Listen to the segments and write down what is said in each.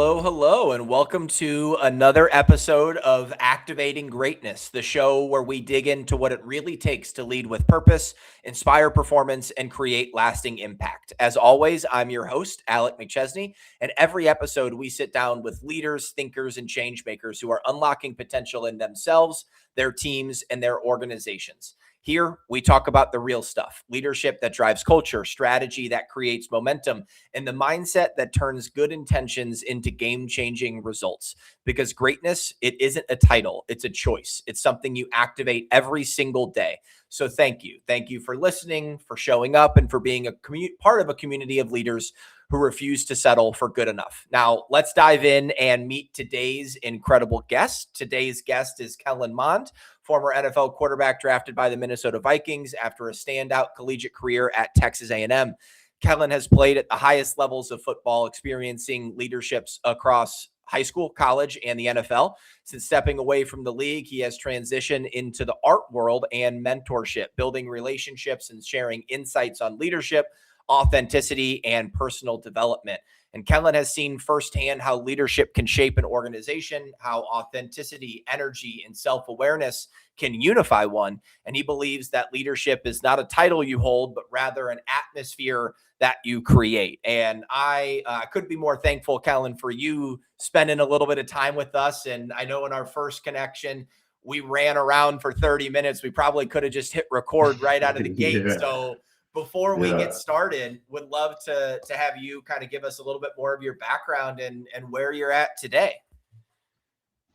Hello, and welcome to another episode of Activating Greatness, the show where we dig into what it really takes to lead with purpose, inspire performance, and create lasting impact. As always, I'm your host, Alec McChesney, and every episode we sit down with leaders, thinkers, and change makers who are unlocking potential in themselves, their teams, and their organizations. Here, we talk about the real stuff, leadership that drives culture, strategy that creates momentum, and the mindset that turns good intentions into game-changing results. Because greatness, it isn't a title, it's a choice. It's something you activate every single day. So thank you. Thank you for listening, for showing up, and for being a part of a community of leaders who refuse to settle for good enough. Now, let's dive in and meet today's incredible guest. Today's guest is Kellen Mond, former NFL quarterback drafted by the Minnesota Vikings after a standout collegiate career at Texas A&M. Kellen has played at the highest levels of football, experiencing leaderships across high school, college, and the NFL. Since stepping away from the league, he has transitioned into the art world and mentorship, building relationships and sharing insights on leadership, authenticity, and personal development. And Kellen has seen firsthand how leadership can shape an organization, how authenticity, energy, and self-awareness can unify one. And he believes that leadership is not a title you hold, but rather an atmosphere that you create. And I couldn't be more thankful, Kellen, for you spending a little bit of time with us. And I know in our first connection, we ran around for 30 minutes. We probably could have just hit record right out of the gate. Yeah. So before we Yeah. get started, would love to have you kind of give us a little bit more of your background and where you're at today.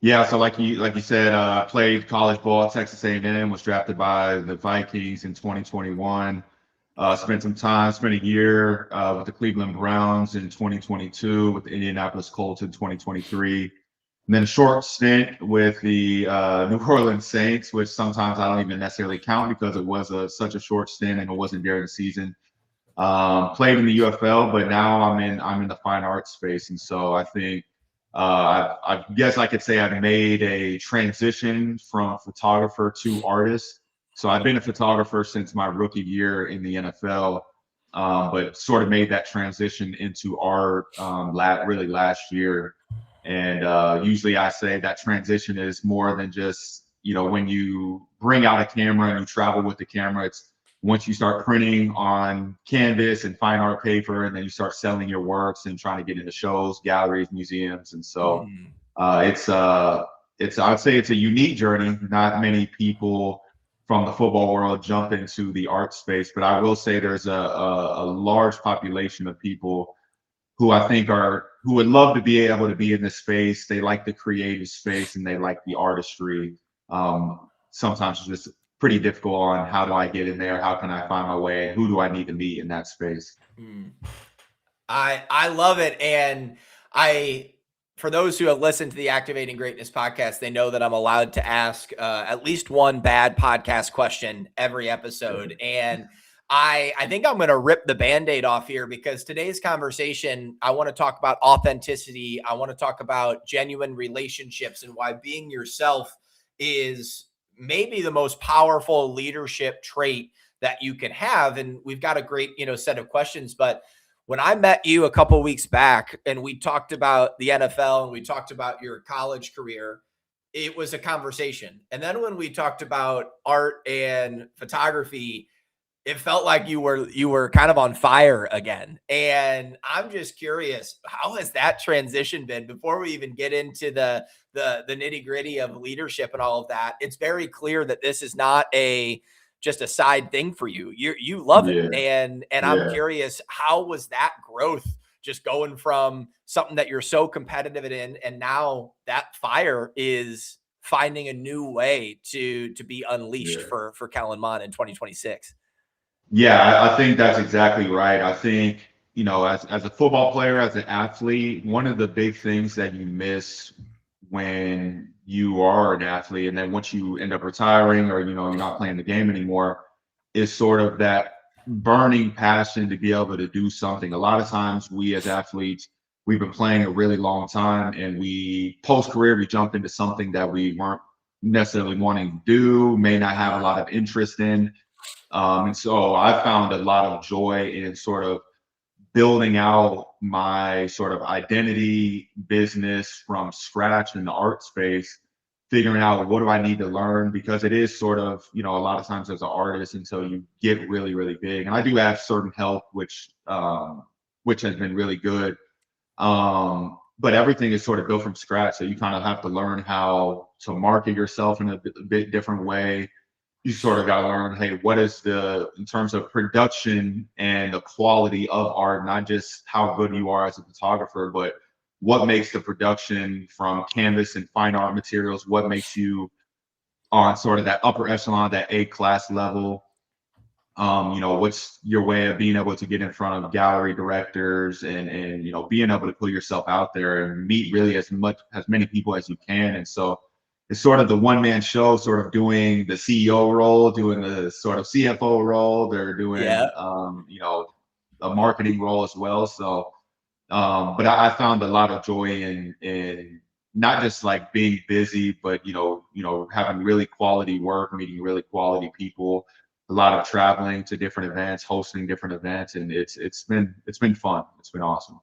Yeah, so like you said, played college ball at Texas A&M, was drafted by the Vikings in 2021. Spent a year with the Cleveland Browns in 2022, with the Indianapolis Colts in 2023. And then a short stint with the New Orleans Saints, which sometimes I don't even necessarily count because it was such a short stint and it wasn't during the season. Played in the UFL, but now I'm in the fine arts space, and so I think I guess I could say I've made a transition from photographer to artist. So I've been a photographer since my rookie year in the NFL, but sort of made that transition into art really last year. And usually I say that transition is more than just, when you bring out a camera and you travel with the camera, it's once you start printing on canvas and fine art paper, and then you start selling your works and trying to get into shows, galleries, museums. And so I'd say it's a unique journey. Not many people from the football world jump into the art space, but I will say there's a large population of people who I think who would love to be able to be in this space. They like the creative space and they like the artistry. Sometimes it's just pretty difficult on how do I get in there? How can I find my way? Who do I need to meet in that space? I love it. And for those who have listened to the Activating Greatness podcast, they know that I'm allowed to ask at least one bad podcast question every episode. And I think I'm going to rip the Band-Aid off here, because today's conversation, I want to talk about authenticity. I want to talk about genuine relationships and why being yourself is maybe the most powerful leadership trait that you can have. And we've got a great, set of questions. But when I met you a couple of weeks back and we talked about the NFL and we talked about your college career, it was a conversation. And then when we talked about art and photography, it felt like you were kind of on fire again. And I'm just curious, how has that transition been? Before we even get into the nitty gritty of leadership and all of that, it's very clear that this is not just a side thing for you. You love it. And I'm curious, how was that growth, just going from something that you're so competitive in, and now that fire is finding a new way to be unleashed for Kellen Mond in 2026? Yeah, I think that's exactly right. I think, as a football player, as an athlete, one of the big things that you miss when you are an athlete, and then once you end up retiring or, you're not playing the game anymore, is sort of that burning passion to be able to do something. A lot of times we as athletes, we've been playing a really long time, and post-career, we jump into something that we weren't necessarily wanting to do, may not have a lot of interest in. And so I found a lot of joy in sort of building out my sort of identity business from scratch in the art space, figuring out what do I need to learn, because it is sort of, a lot of times as an artist until you get really, really big. And I do have certain help, which has been really good. But everything is sort of built from scratch. So you kind of have to learn how to market yourself in a bit different way. You sort of got to learn, hey, what is in terms of production and the quality of art, not just how good you are as a photographer, but what makes the production from canvas and fine art materials, what makes you on sort of that upper echelon, that A-class level. What's your way of being able to get in front of gallery directors and being able to put yourself out there and meet really as many people as you can. And so it's sort of the one-man show, sort of doing the CEO role, doing the sort of CFO role. They're doing, Yeah. a marketing role as well. So, but I found a lot of joy in not just like being busy, but having really quality work, meeting really quality people, a lot of traveling to different events, hosting different events, and it's been fun. It's been awesome.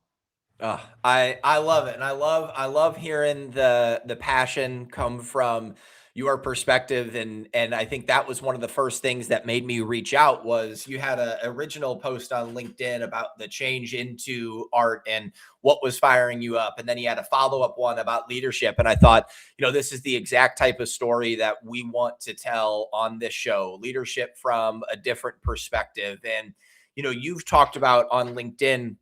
I love it, and I love hearing the passion come from your perspective, and I think that was one of the first things that made me reach out. Was you had a original post on LinkedIn about the change into art and what was firing you up, and then you had a follow-up one about leadership, and I thought, this is the exact type of story that we want to tell on this show, leadership from a different perspective. And you've talked about on LinkedIn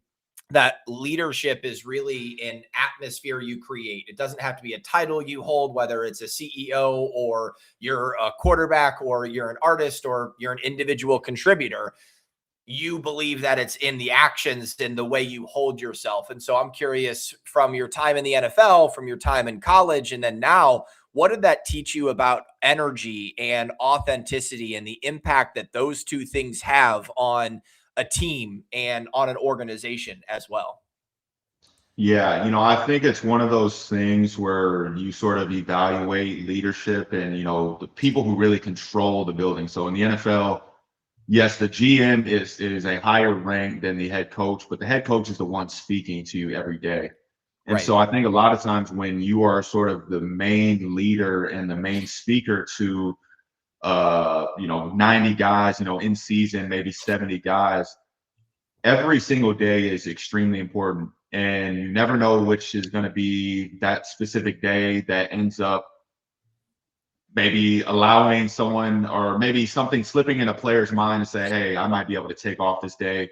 that leadership is really an atmosphere you create. It doesn't have to be a title you hold, whether it's a CEO or you're a quarterback or you're an artist or you're an individual contributor. You believe that it's in the actions and the way you hold yourself. And so I'm curious, from your time in the NFL, from your time in college, and then now, what did that teach you about energy and authenticity and the impact that those two things have on a team and on an organization as well? Yeah, I think it's one of those things where you sort of evaluate leadership and, the people who really control the building. So in the NFL, yes, the GM is a higher rank than the head coach, but the head coach is the one speaking to you every day. And Right. so I think a lot of times when you are sort of the main leader and the main speaker to 90 guys, in season, maybe 70 guys, every single day is extremely important. And you never know which is going to be that specific day that ends up maybe allowing someone, or maybe something slipping in a player's mind to say, hey, I might be able to take off this day.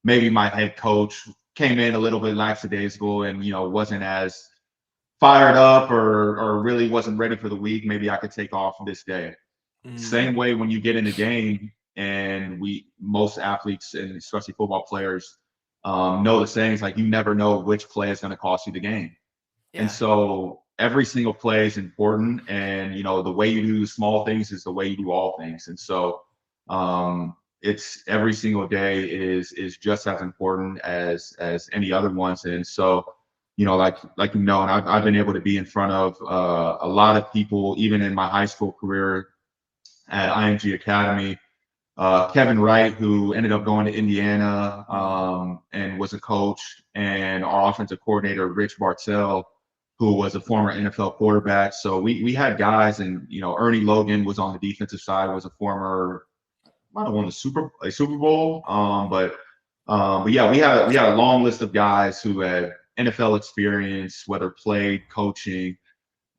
Maybe my head coach came in a little bit lackadaisical and, wasn't as fired up or really wasn't ready for the week. Maybe I could take off this day. Mm, Same way when you get in the game, and most athletes and especially football players know the sayings like you never know which play is going to cost you the game. And yeah. so every single play is important, and the way you do small things is the way you do all things. And so it's every single day is just as important as any other ones. And so and I've been able to be in front of a lot of people even in my high school career at IMG Academy. Kevin Wright, who ended up going to Indiana and was a coach, and our offensive coordinator, Rich Bartell, who was a former NFL quarterback. So we had guys, and Ernie Logan was on the defensive side, was a former, might have won a Super Bowl. But yeah, we had a long list of guys who had NFL experience, whether played, coaching,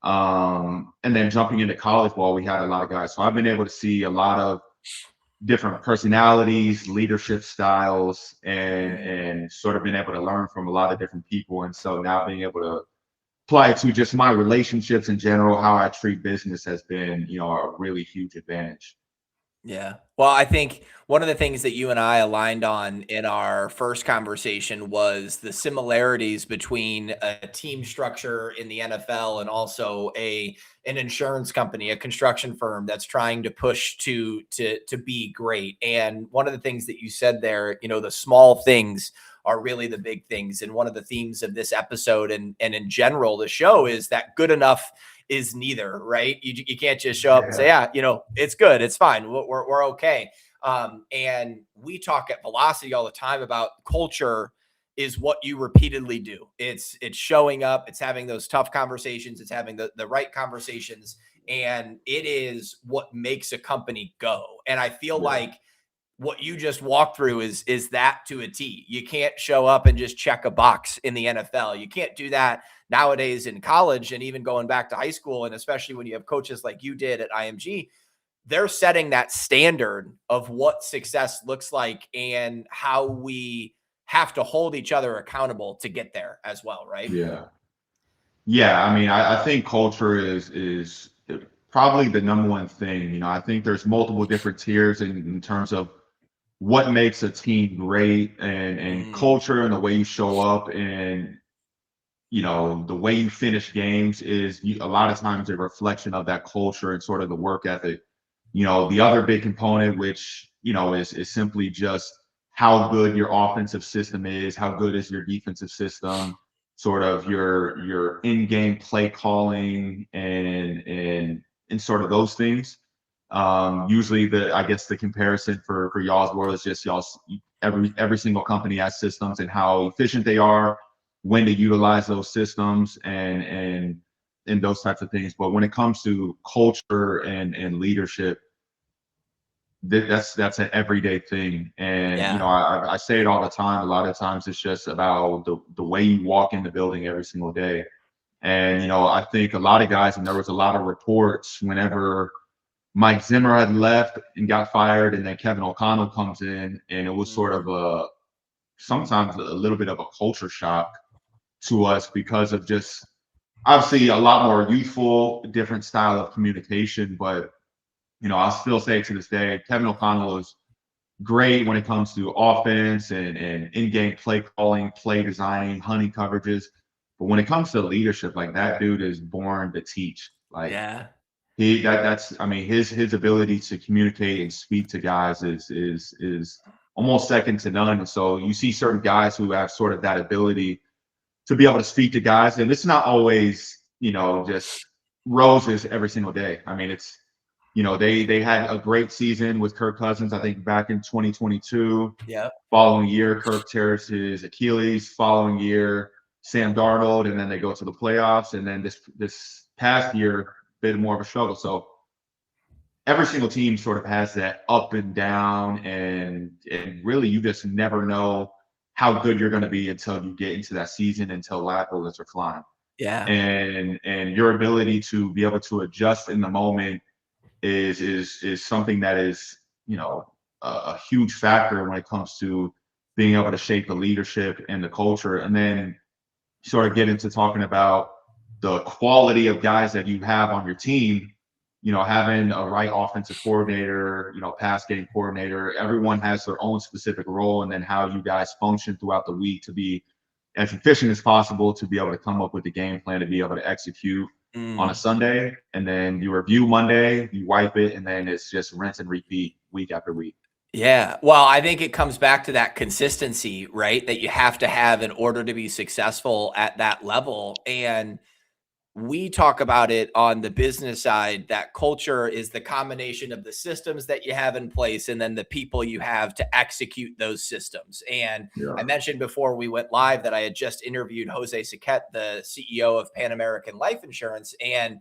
and then jumping into college ball, we had a lot of guys. So I've been able to see a lot of different personalities, leadership styles, and sort of been able to learn from a lot of different people. And so now being able to apply it to just my relationships in general, how I treat business has been, a really huge advantage. Yeah. Well, I think one of the things that you and I aligned on in our first conversation was the similarities between a team structure in the NFL and also an insurance company, a construction firm that's trying to push to be great. And one of the things that you said there, the small things are really the big things. And one of the themes of this episode and in general the show is that good enough is neither, right? You can't just show up and say, Yeah. yeah, it's good, it's fine, we're okay. And we talk at Velocity all the time about culture is what you repeatedly do. It's showing up, it's having those tough conversations, it's having the right conversations, and it is what makes a company go. And I feel like what you just walked through is that to a T. You can't show up and just check a box in the NFL. You can't do that nowadays in college, and even going back to high school, and especially when you have coaches like you did at IMG. They're setting that standard of what success looks like and how we have to hold each other accountable to get there as well, right? Yeah. Yeah. I mean, I think culture is probably the number one thing. I think there's multiple different tiers in terms of what makes a team great, and culture and the way you show up, and the way you finish games is a lot of times a reflection of that culture and sort of the work ethic. The other big component, which is simply just how good your offensive system is, how good is your defensive system, sort of your in-game play calling, and sort of those things. Usually, I guess the comparison for y'all's world is just y'all's every single company has systems and how efficient they are, when to utilize those systems, and those types of things. But when it comes to culture and leadership, that's an everyday thing. And I say it all the time. A lot of times it's just about the way you walk in the building every single day. And I think a lot of guys, and there was a lot of reports whenever Mike Zimmer had left and got fired, and then Kevin O'Connell comes in, and it was sort of sometimes a little bit of a culture shock to us, because of just obviously a lot more youthful, different style of communication. But I'll still say to this day, Kevin O'Connell is great when it comes to offense and in-game play calling, play designing, hunting coverages. But when it comes to leadership, like, that dude is born to teach. Like, that's I mean, his ability to communicate and speak to guys is almost second to none. And so you see certain guys who have sort of that ability to be able to speak to guys, and it's not always just roses every single day. I mean, it's they had a great season with Kirk Cousins, I think, back in 2022. Yeah. Following year, Kirk tears his Achilles. Following year, Sam Darnold, and then they go to the playoffs. And then this past year, bit more of a struggle. So every single team sort of has that up and down, and really you just never know how good you're going to be until you get into that season, until lap bullets are flying. Yeah. And your ability to be able to adjust in the moment is something that is a huge factor when it comes to being able to shape the leadership and the culture. And then sort of get into talking about the quality of guys that you have on your team. Having a right offensive coordinator, pass game coordinator, everyone has their own specific role, and then how you guys function throughout the week to be as efficient as possible, to be able to come up with a game plan, to be able to execute on a Sunday. And then you review Monday, you wipe it, and then it's just rinse and repeat week after week. Yeah. Well, I think it comes back to that consistency, right? That you have to have in order to be successful at that level. And we talk about it on the business side, that culture is the combination of the systems that you have in place and then the people you have to execute those systems. And I mentioned before we went live that I had just interviewed Jose Saquet, the CEO of Pan American Life Insurance. And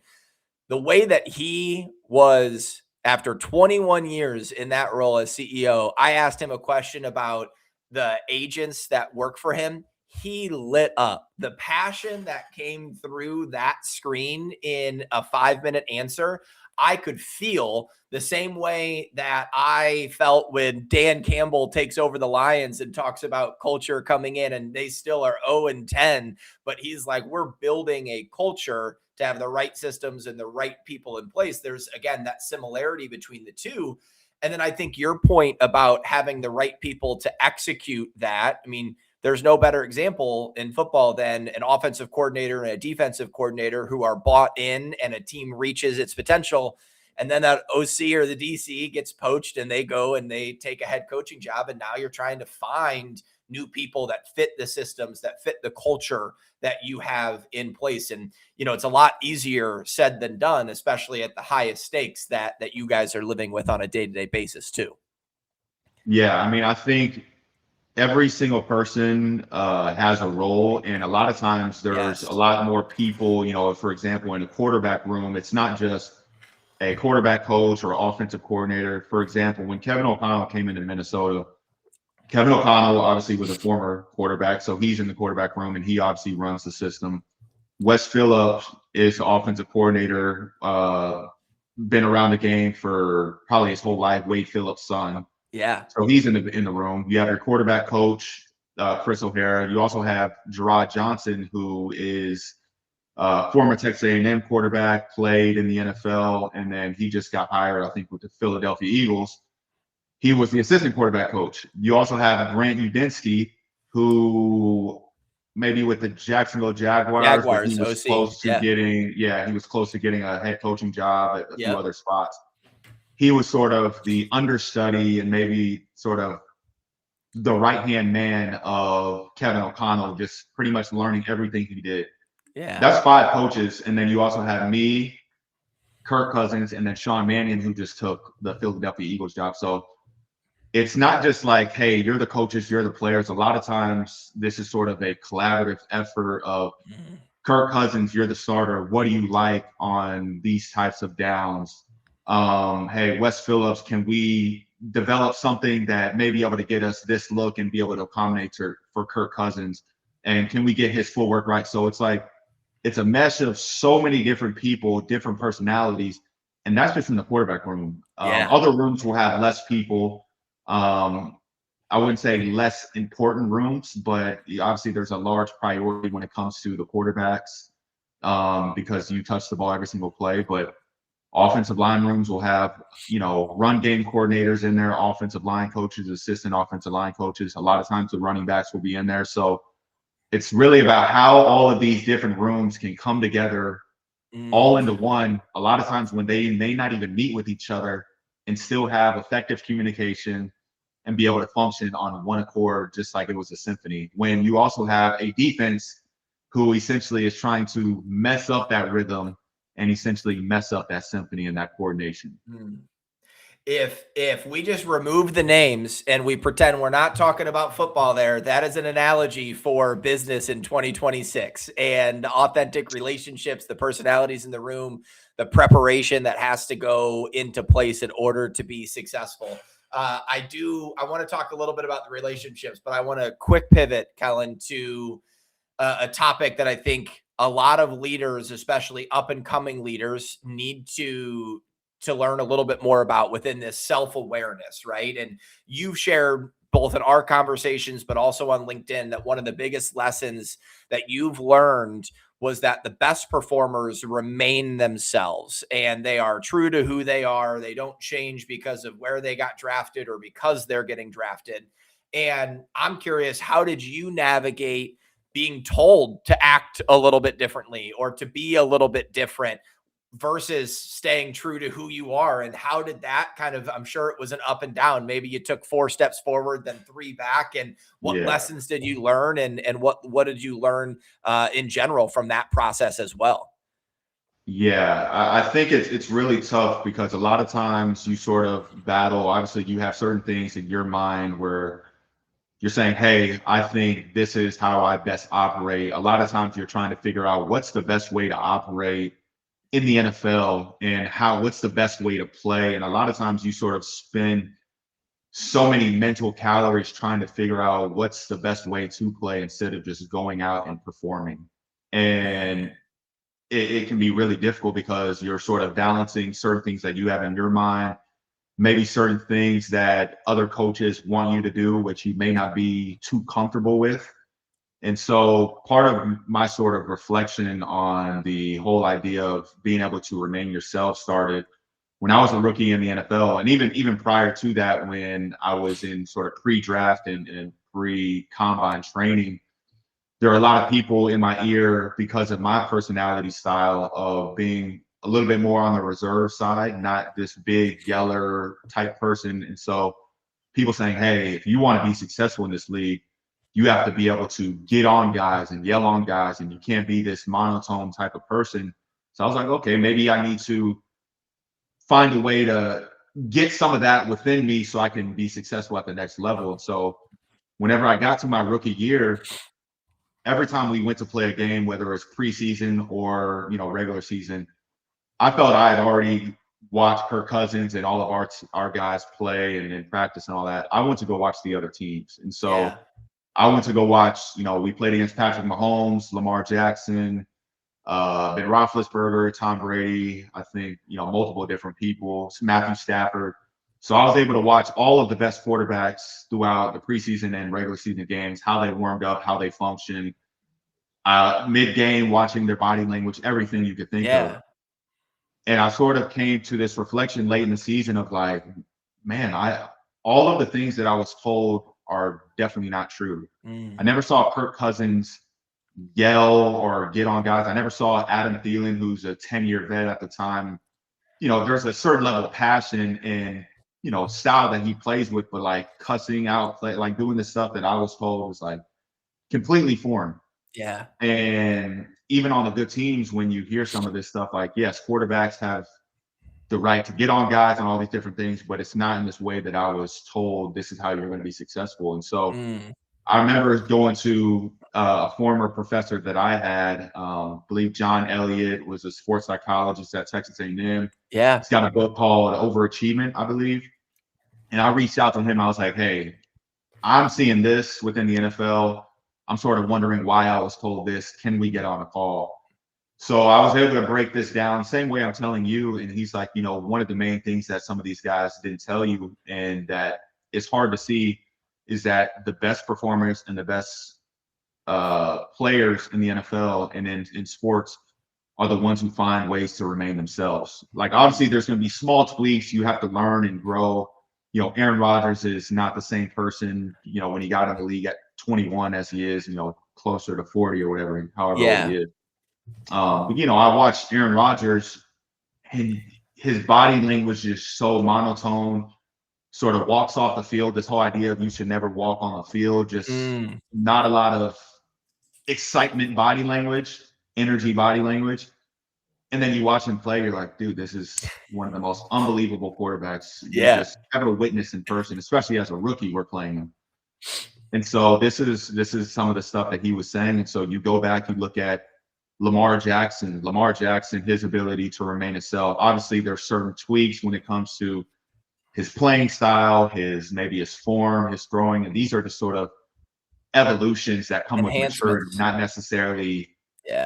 the way that he was, after 21 years in that role as CEO, I asked him a question about the agents that work for him. He lit up. The passion that came through that screen in a 5-minute answer, I could feel the same way that I felt when Dan Campbell takes over the Lions and talks about culture coming in, and they still are 0-10, but he's like, we're building a culture to have the right systems and the right people in place. There's, again, that similarity between the two. And then I think your point about having the right people to execute that, I mean, there's no better example in football than an offensive coordinator and a defensive coordinator who are bought in, and a team reaches its potential. And then that OC or the DC gets poached and they go and they take a head coaching job. And now you're trying to find new people that fit the systems, that fit the culture that you have in place. And, it's a lot easier said than done, especially at the highest stakes that you guys are living with on a day-to-day basis too. Yeah. I mean, I think every single person has a role, and a lot of times there's Yes. a lot more people. For example, in a quarterback room, it's not just a quarterback coach or offensive coordinator. For example, when Kevin O'Connell came into Minnesota, Kevin O'Connell obviously was a former quarterback, so he's in the quarterback room and he obviously runs the system. Wes Phillips is the offensive coordinator, been around the game for probably his whole life. Wade Phillips' son, Yeah. so he's in the room. You have your quarterback coach, Chris O'Hara. You also have Gerard Johnson, who is former Texas A&M quarterback, played in the NFL, and then he just got hired, I think, with the Philadelphia Eagles. He was the assistant quarterback coach. You also have Grant Udinski, who maybe with the Jacksonville Jaguars, but he Jaguars, was OC. close to Yeah. getting, yeah, he was close to getting a head coaching job at a few Yep. other spots. He was sort of the understudy and maybe sort of the right-hand man of Kevin O'Connell, just pretty much learning everything he did. Yeah. That's 5 coaches. And then you also have me, Kirk Cousins, and then Sean Mannion, who just took the Philadelphia Eagles job. So it's not just like, hey, you're the coaches, you're the players. A lot of times this is sort of a collaborative effort of Mhm. Kirk Cousins, you're the starter. What do you like on these types of downs? Hey, Wes Phillips, can we develop something that may be able to get us this look and be able to accommodate for Kirk Cousins? And can we get his footwork right? So it's like, it's a mesh of so many different people, different personalities, and that's just in the quarterback room. Yeah. Other rooms will have less people. Um, I wouldn't say less important rooms, but obviously there's a large priority when it comes to the quarterbacks, because you touch the ball every single play. But offensive line rooms will have, run game coordinators in there, offensive line coaches, assistant offensive line coaches. A lot of times the running backs will be in there. So it's really about how all of these different rooms can come together all Mm. into one. A lot of times when they may not even meet with each other and still have effective communication and be able to function on one accord, just like it was a symphony. When you also have a defense who essentially is trying to mess up that rhythm and essentially mess up that symphony and that coordination. Mm. If we just remove the names and we pretend we're not talking about football there, that is an analogy for business in 2026 and authentic relationships, the personalities in the room, the preparation that has to go into place in order to be successful. I want to talk a little bit about the relationships, but I want to quick pivot, Kellen, to a topic that I think a lot of leaders, especially up and coming leaders, need to learn a little bit more about within this self-awareness, right? And you've shared both in our conversations, but also on LinkedIn, that one of the biggest lessons that you've learned was that the best performers remain themselves and they are true to who they are. They don't change because of where they got drafted or because they're getting drafted. And I'm curious, how did you navigate being told to act a little bit differently or to be a little bit different versus staying true to who you are? And how did that kind of, I'm sure it was an up and down. Maybe you took 4 steps forward, then 3 back. And what Yeah. lessons did you learn? And what did you learn in general from that process as well? Yeah, I think it's really tough because a lot of times you sort of battle. Obviously, you have certain things in your mind where you're saying, hey, I think this is how I best operate. A lot of times you're trying to figure out what's the best way to operate in the NFL and what's the best way to play. And a lot of times you sort of spend so many mental calories trying to figure out what's the best way to play instead of just going out and performing. And it can be really difficult because you're sort of balancing certain things that you have in your mind, maybe certain things that other coaches want you to do, which you may not be too comfortable with. And so part of my sort of reflection on the whole idea of being able to remain yourself started when I was a rookie in the NFL. And even prior to that, when I was in sort of pre-draft and pre-combine training, there are a lot of people in my ear because of my personality style of being a little bit more on the reserve side, not this big yeller type person. And so people saying, hey, if you want to be successful in this league, you have to be able to get on guys and yell on guys, and you can't be this monotone type of person. So I was like, okay, maybe I need to find a way to get some of that within me so I can be successful at the next level. So whenever I got to my rookie year, every time we went to play a game, whether it's preseason or, regular season, I felt I had already watched Kirk Cousins and all of our guys play and in practice and all that. I went to go watch the other teams. And Yeah. so I went to go watch, we played against Patrick Mahomes, Lamar Jackson, Ben Roethlisberger, Tom Brady, I think, multiple different people, Matthew Stafford. So I was able to watch all of the best quarterbacks throughout the preseason and regular season games, how they warmed up, how they functioned, mid-game, watching their body language, everything you could think of. Yeah. And I sort of came to this reflection late in the season of like, man, all of the things that I was told are definitely not true. I never saw Kirk Cousins yell or get on guys. I never saw Adam Thielen, who's a 10-year vet at the time. There's a certain level of passion and, style that he plays with, but like cussing out, like doing the stuff that I was told was like completely foreign. Yeah. And even on the good teams, when you hear some of this stuff, like, yes, quarterbacks have the right to get on guys and all these different things, but it's not in this way that I was told this is how you're going to be successful. And so I remember going to a former professor that I had, I believe John Elliott was a sports psychologist at Texas A&M. Yeah. He's got a book called Overachievement, I believe. And I reached out to him. I was like, hey, I'm seeing this within the NFL. I'm sort of wondering why I was told this. Can we get on a call? So I was able to break this down, same way I'm telling you. And he's like, one of the main things that some of these guys didn't tell you and that it's hard to see is that the best performers and the best players in the NFL and in sports are the ones who find ways to remain themselves. Like, obviously, there's going to be small tweaks you have to learn and grow. Aaron Rodgers is not the same person, when he got in the league at 21 as he is, closer to 40 or whatever, however old he is. But, I watched Aaron Rodgers and his body language is so monotone, sort of walks off the field. This whole idea of you should never walk on the field, just not a lot of excitement body language, energy body language. And then you watch him play, you're like, dude, this is one of the most unbelievable quarterbacks you just ever witnessed in person, especially as a rookie, we're playing him. And so this is some of the stuff that he was saying. And so you go back, you look at Lamar Jackson, his ability to remain himself. Obviously, there's certain tweaks when it comes to his playing style, maybe his form, his throwing. And these are the sort of evolutions that come with maturity, not necessarily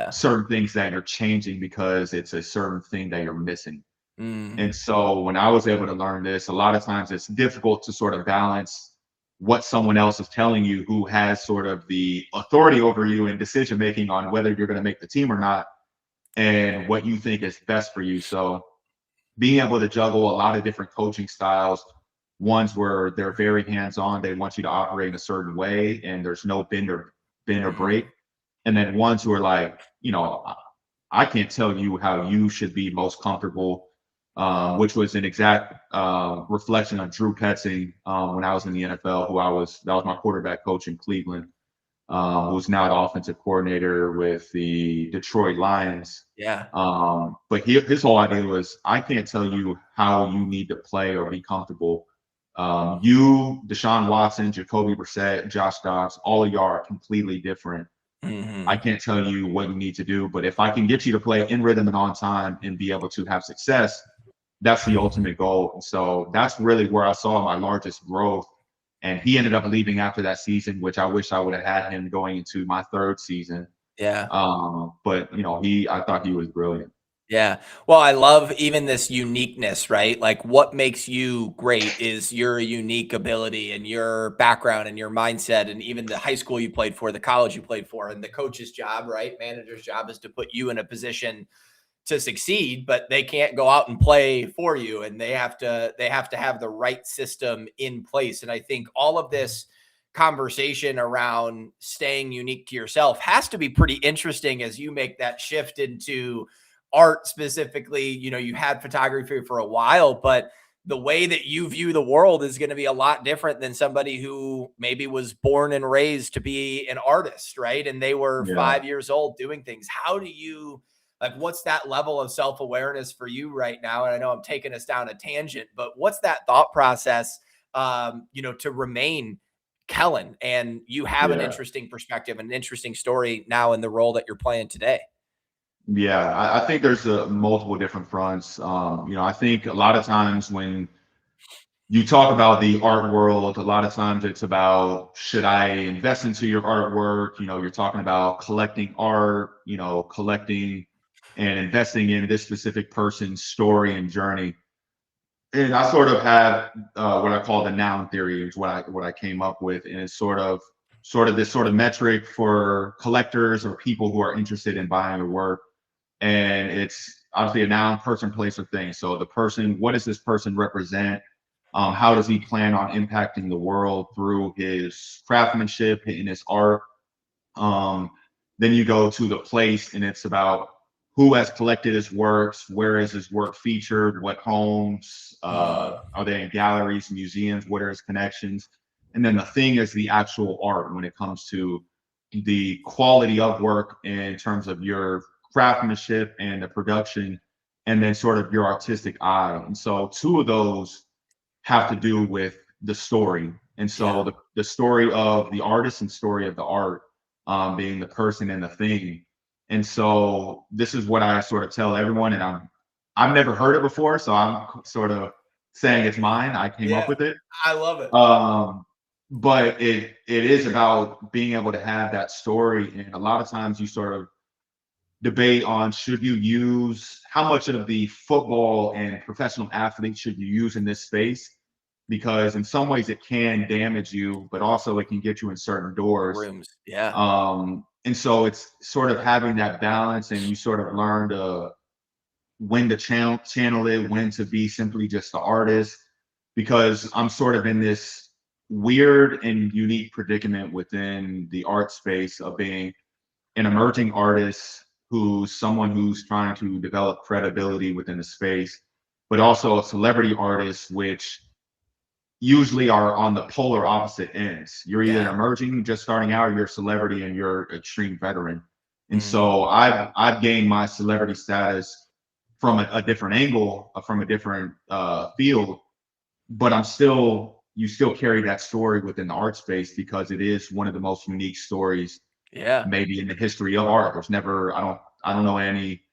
certain things that are changing because it's a certain thing that you're missing. And so when I was able to learn this, a lot of times it's difficult to sort of balance what someone else is telling you who has sort of the authority over you and decision making on whether you're going to make the team or not and what you think is best for you. So being able to juggle a lot of different coaching styles, ones where they're very hands-on, they want you to operate in a certain way and there's no bend or break. And then ones who are like, I can't tell you how you should be most comfortable, which was an exact reflection on Drew Petzing when I was in the NFL, that was my quarterback coach in Cleveland, who's now the offensive coordinator with the Detroit Lions. But his whole idea was, I can't tell you how you need to play or be comfortable. You, Deshaun Watson, Jacoby Brissett, Josh Dobbs, all of y'all are completely different. I can't tell you what you need to do, but if I can get you to play in rhythm and on time and be able to have success, that's the ultimate goal. And so that's really where I saw my largest growth. And he ended up leaving after that season, which I wish I would have had him going into my third season. But I thought he was brilliant. Yeah. Well, I love even this uniqueness, right? Like, what makes you great is your unique ability and your background and your mindset, and even the high school you played for, the college you played for, and the coach's job, right? Manager's job is to put you in a position to succeed, but they can't go out and play for you, and they have to have the right system in place. And I think all of this conversation around staying unique to yourself has to be pretty interesting as you make that shift into art specifically. You had photography for a while, but the way that you view the world is going to be a lot different than somebody who maybe was born and raised to be an artist, right? And they were 5 years old doing things. How do you, like, what's that level of self-awareness for you right now? And I know I'm taking us down a tangent, but what's that thought process, to remain Kellen, and you have an Yeah. interesting perspective, an interesting story now in the role that you're playing today. Yeah, I think there's multiple different fronts. I think a lot of times when you talk about the art world, a lot of times it's about, should I invest into your artwork? You're talking about collecting art, collecting and investing in this specific person's story and journey. And I sort of have what I call the noun theory, is what I came up with, and it's sort of this sort of metric for collectors or people who are interested in buying your work. And it's obviously a noun, person, place, or thing. So the person, what does this person represent? How does he plan on impacting the world through his craftsmanship and his art? Um, then you go to the place, and it's about who has collected his works, where is his work featured, what homes, are they in galleries, museums, what are his connections? And then the thing is the actual art when it comes to the quality of work in terms of your craftsmanship and the production, and then sort of your artistic eye. And so two of those have to do with the story. And so Yeah. the story of the artist and story of the art, being the person and the thing. And so this is what I sort of tell everyone, and I've never heard it before, so I'm sort of saying it's mine. I came up Yeah. with it. I love it. But it is about being able to have that story. And a lot of times you sort of debate on, should you use, how much of the football and professional athletes should you use in this space? Because in some ways it can damage you, but also it can get you in certain doors. Rooms. Yeah. And so it's sort of having that balance, and you sort of learn to when to channel it, when to be simply just the artist. Because I'm sort of in this weird and unique predicament within the art space of being an emerging artist, who's someone who's trying to develop credibility within the space, but also a celebrity artist, which usually are on the polar opposite ends. You're either Yeah. emerging, just starting out, or you're a celebrity and you're extreme veteran. And Mm. so I've gained my celebrity status from a different angle, from a different field, but you still carry that story within the art space, because it is one of the most unique stories Yeah. maybe in the history of art. There's never, I don't know any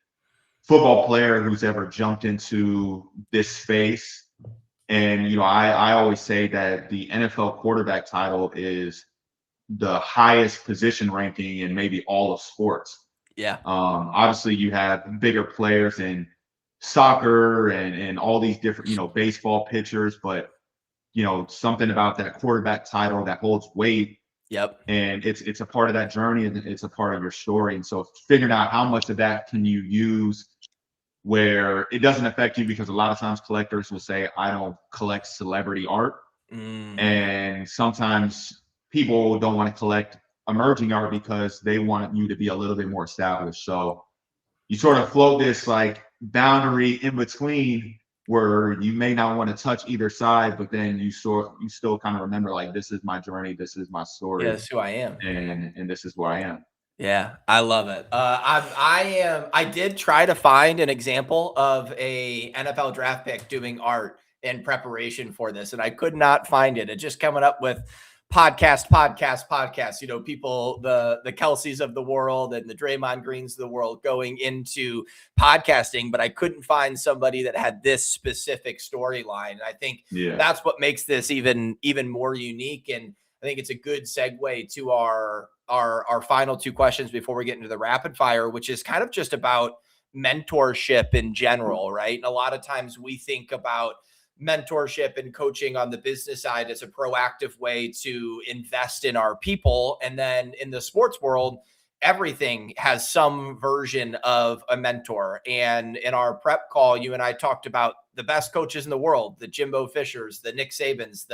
football player who's ever jumped into this space. And I always say that the NFL quarterback title is the highest position ranking in maybe all of sports. Yeah. Obviously, you have bigger players in soccer and all these different, baseball pitchers, but something about that quarterback title that holds weight, Yep. and it's a part of that journey, and it's a part of your story. And so figuring out how much of that can you use where it doesn't affect you, because a lot of times collectors will say, I don't collect celebrity art. Mm. And sometimes people don't want to collect emerging art because they want you to be a little bit more established. So you sort of float this like boundary in between, where you may not want to touch either side, but then you still kind of remember, like, this is my journey, this is my Yeah, story, that's who I am. and this is where I am. Yeah, I love it. I did try to find an example of a NFL draft pick doing art in preparation for this, and I could not find it. It just coming up with podcasts. People, the Kelseys of the world and the Draymond Greens of the world going into podcasting, but I couldn't find somebody that had this specific storyline. And I think Yeah. that's what makes this even more unique. And I think it's a good segue to our final two questions before we get into the rapid fire, which is kind of just about mentorship in general, right? And a lot of times we think about mentorship and coaching on the business side as a proactive way to invest in our people. And then in the sports world, everything has some version of a mentor. And in our prep call, you and I talked about the best coaches in the world, the Jimbo Fishers, the Nick Sabans,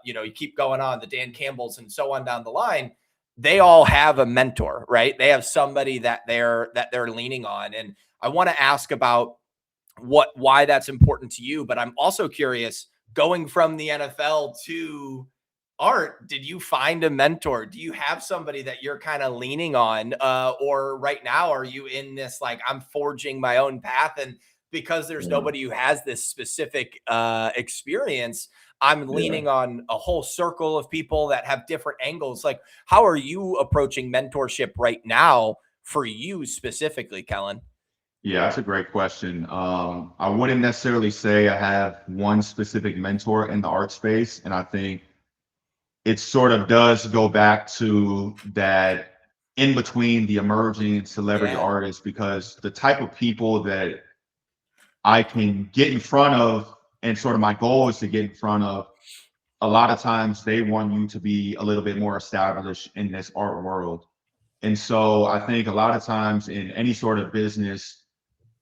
you keep going on, the Dan Campbells and so on down the line. They all have a mentor, right? They have somebody that they're leaning on. And I want to ask about why that's important to you, but I'm also curious, going from the NFL to art, did you find a mentor? Do you have somebody that you're kind of leaning on, or right now are you in this, like, I'm forging my own path, and because there's Yeah. nobody who has this specific experience, I'm leaning on a whole circle of people that have different angles. Like, how are you approaching mentorship right now for you specifically, Kellen? Yeah, that's a great question. I wouldn't necessarily say I have one specific mentor in the art space, and I think it sort of does go back to that in between the emerging celebrity Yeah. artists, because the type of people that I can get in front of, and sort of my goal is to get in front of, a lot of times they want you to be a little bit more established in this art world. And so I think a lot of times in any sort of business,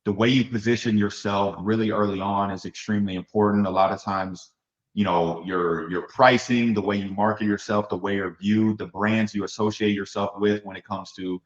the way you position yourself really early on is extremely important. A lot of times, your pricing, the way you market yourself, the way you're viewed, the brands you associate yourself with when it comes to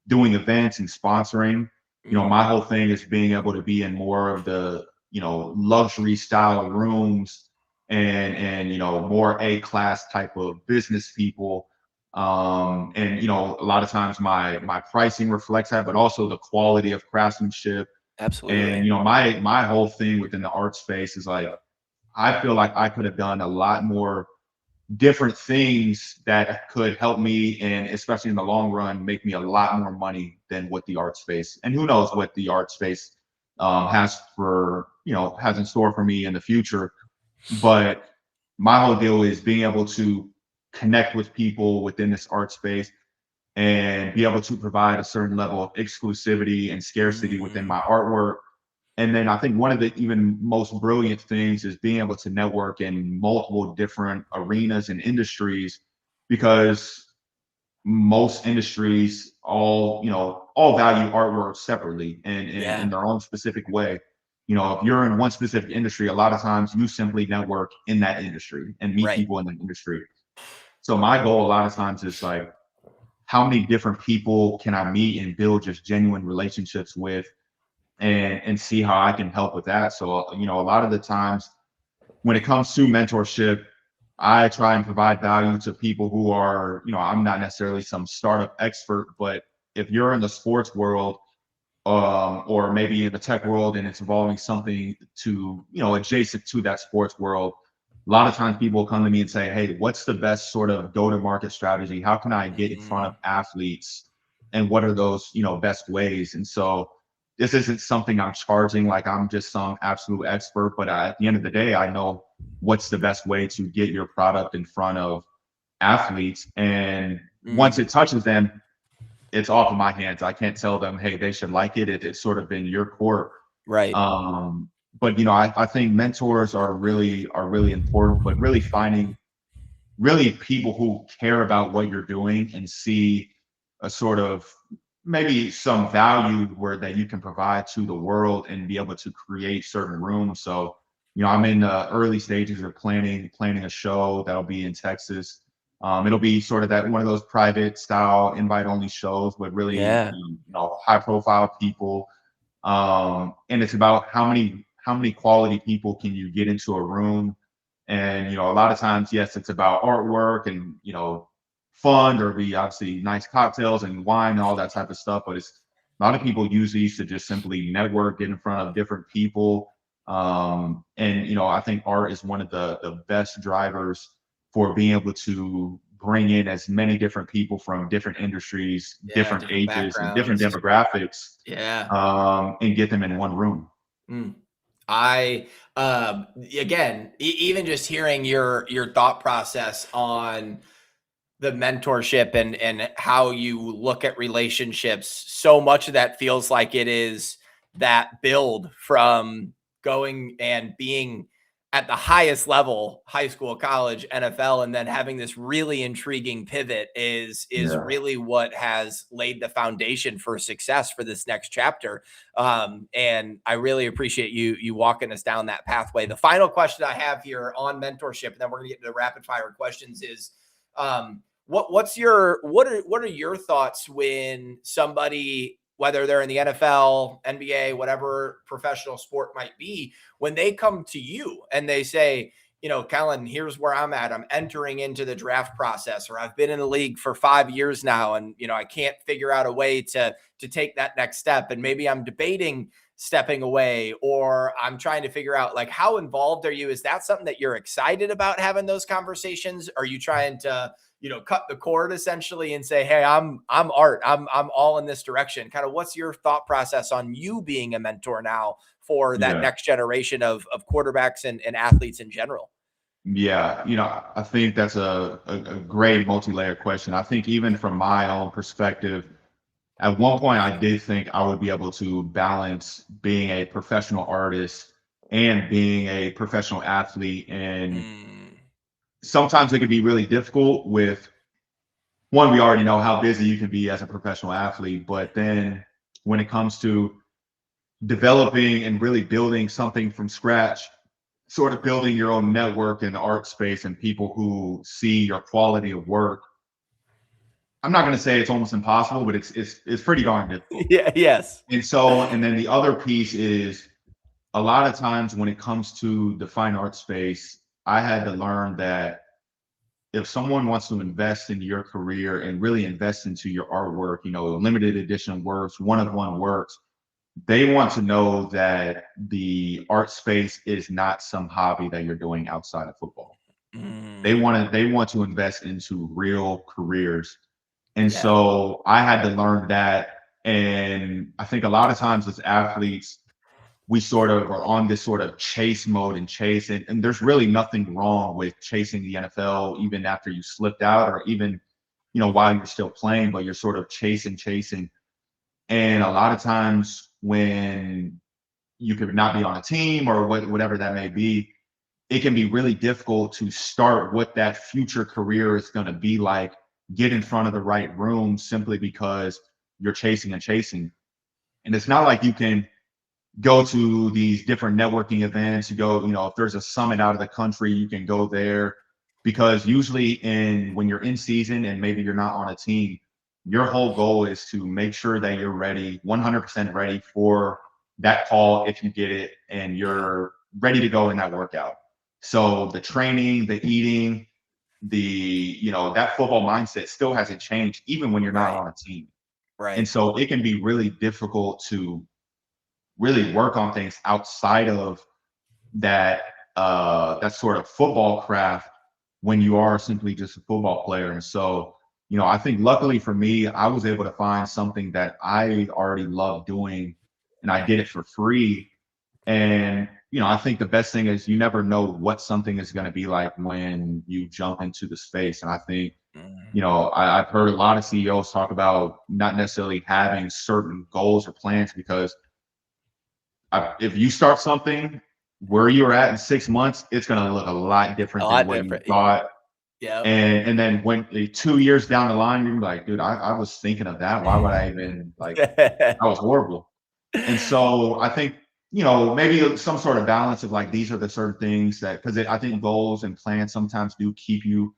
doing events and sponsoring. My whole thing is being able to be in more of the, luxury style rooms, and more A-class type of business people. And a lot of times my pricing reflects that, but also the quality of craftsmanship. And Absolutely. my whole thing within the art space is like, I feel like I could have done a lot more different things that could help me, and especially in the long run, make me a lot more money than what the art space, and who knows what the art space has in store for me in the future. But my whole deal is being able to connect with people within this art space and be able to provide a certain level of exclusivity and scarcity within Mm, my artwork. And then I think one of the even most brilliant things is being able to network in multiple different arenas and industries, because most industries all value artwork separately and in yeah. their own specific way. If you're in one specific industry, a lot of times you simply network in that industry and meet Right. people in the industry. So my goal a lot of times is like, how many different people can I meet and build just genuine relationships with, and see how I can help with that. So, a lot of the times when it comes to mentorship, I try and provide value to people who are, I'm not necessarily some startup expert, but if you're in the sports world, or maybe in the tech world, and it's involving something to, adjacent to that sports world, a lot of times people come to me and say, hey, what's the best sort of go-to-market strategy? How can I get in front of Mm, athletes? And what are those, best ways? And so this isn't something I'm charging like I'm just some absolute expert, but at the end of the day, I know what's the best way to get your product in front of athletes. And once mm, it touches them, it's off of my hands. I can't tell them, hey, they should like it. It's sort of in your court. right. Um, but I think mentors are really important, but really finding really people who care about what you're doing and see a sort of maybe some value where that you can provide to the world and be able to create certain rooms. So, I'm in the early stages of planning a show that'll be in Texas. It'll be sort of that one of those private style invite only shows with really, Yeah. high profile people. And it's about how many quality people can you get into a room. And a lot of times, yes, it's about artwork and fun. There'll be obviously nice cocktails and wine and all that type of stuff. But it's a lot of people use these to just simply network, get in front of different people. And I think art is one of the best drivers for being able to bring in as many different people from different industries, Yeah. different Different ages, and different backgrounds. demographics, Yeah. and get them in one room. Mm. I again, even just hearing your thought process on the mentorship and how you look at relationships, so much of that feels like it is that build from going and being at the highest level, high school, college, NFL, and then having this really intriguing pivot is Yeah. really what has laid the foundation for success for this next chapter. And I really appreciate you walking us down that pathway. The final question I have here on mentorship, and then we're gonna get to the rapid fire questions, is what are your thoughts when somebody, whether they're in the NFL, NBA, whatever professional sport might be, when they come to you and they say, Kellen, here's where I'm at. I'm entering into the draft process, or I've been in the league for 5 years now, and I can't figure out a way to take that next step. And maybe I'm debating stepping away, or I'm trying to figure out, like, how involved are you? Is that something that you're excited about having those conversations? Are you trying to, cut the cord essentially and say, hey, I'm Art. I'm all in this direction. Kind of what's your thought process on you being a mentor now for that Yeah. next generation of quarterbacks and athletes in general? Yeah, I think that's a great multi-layered question. I think even from my own perspective, at one point I did think I would be able to balance being a professional artist and being a professional athlete. And sometimes it can be really difficult with one, we already know how busy you can be as a professional athlete, but then when it comes to developing and really building something from scratch, sort of building your own network in the art space and people who see your quality of work. I'm not going to say it's almost impossible, but it's pretty darn difficult. Yeah. Yes. And then the other piece is a lot of times when it comes to the fine art space, I had to learn that if someone wants to invest in your career and really invest into your artwork, limited edition works, one-of-one works, they want to know that the art space is not some hobby that you're doing outside of football. They want to invest into real careers. And Yeah. so I had to learn that. And I think a lot of times as athletes, we sort of are on this sort of chase mode and chase it. And there's really nothing wrong with chasing the NFL, even after you slipped out or even, while you're still playing, but you're sort of chasing. And a lot of times when you could not be on a team or whatever that may be, it can be really difficult to start what that future career is going to be like, get in front of the right room simply because you're chasing. And it's not like you can go to these different networking events. You go, if there's a summit out of the country, you can go there, because usually when you're in season and maybe you're not on a team, your whole goal is to make sure that you're ready, 100% ready for that call if you get it, and you're ready to go in that workout. So the training, the eating, that football mindset still hasn't changed even when you're not on a team. And Right. so it can be really difficult to really work on things outside of that sort of football craft when you are simply just a football player. And so, I think luckily for me, I was able to find something that I already love doing, and I did it for free. And, I think the best thing is you never know what something is going to be like when you jump into the space. And I think, I've heard a lot of CEOs talk about not necessarily having certain goals or plans, because if you start something where you're at in 6 months, it's going to look a lot A different than lot what you different. thought. Yeah. And then when 2 years down the line, you're like, dude, I was thinking of that. Why would I even that was horrible. And so I think, maybe some sort of balance of like, these are the certain things that, because I think goals and plans sometimes do keep you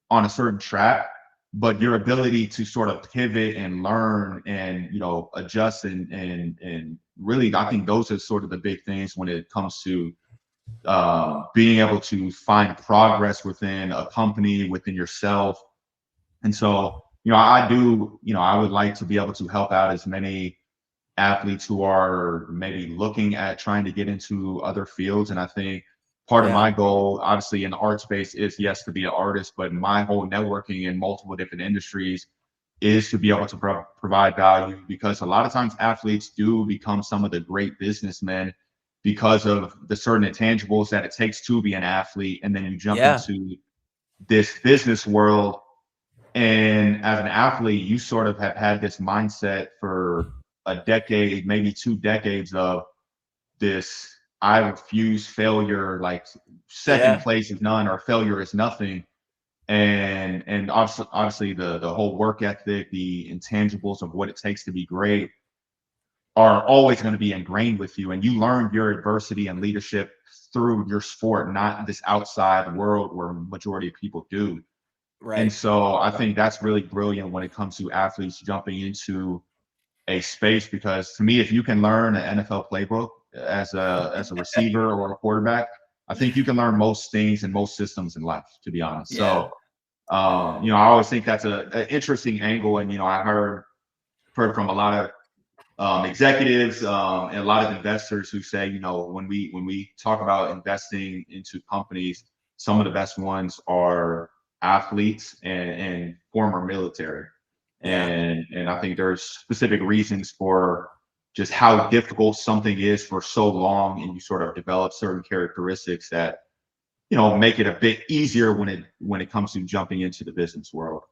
on a certain track, but your ability to sort of pivot and learn and, adjust and really, I think those are sort of the big things when it comes to being able to find progress within a company, within yourself. And so, I would like to be able to help out as many athletes who are maybe looking at trying to get into other fields. And I think part of Yeah. my goal, obviously in the art space, is yes, to be an artist, but my whole networking in multiple different industries is to be able to provide value, because a lot of times athletes do become some of the great businessmen because of the certain intangibles that it takes to be an athlete. And then you jump Yeah. into this business world, and as an athlete, you sort of have had this mindset for a decade, maybe 2 decades, of this: I refuse failure, like second Yeah. place is none or failure is nothing. And obviously the whole work ethic, the intangibles of what it takes to be great are always going to be ingrained with you. And you learn your adversity and leadership through your sport, not this outside world where majority of people do. And Right. so I think that's really brilliant when it comes to athletes jumping into a space, because to me, if you can learn an NFL playbook as a receiver or a quarterback, I think you can learn most things in most systems in life, to be honest. Yeah. So, I always think that's an interesting angle. And, I heard from a lot of executives and a lot of investors who say, when we talk about investing into companies, some of the best ones are athletes and former military. Yeah. And I think there's specific reasons for just how difficult something is for so long, and you sort of develop certain characteristics that make it a bit easier when it comes to jumping into the business world.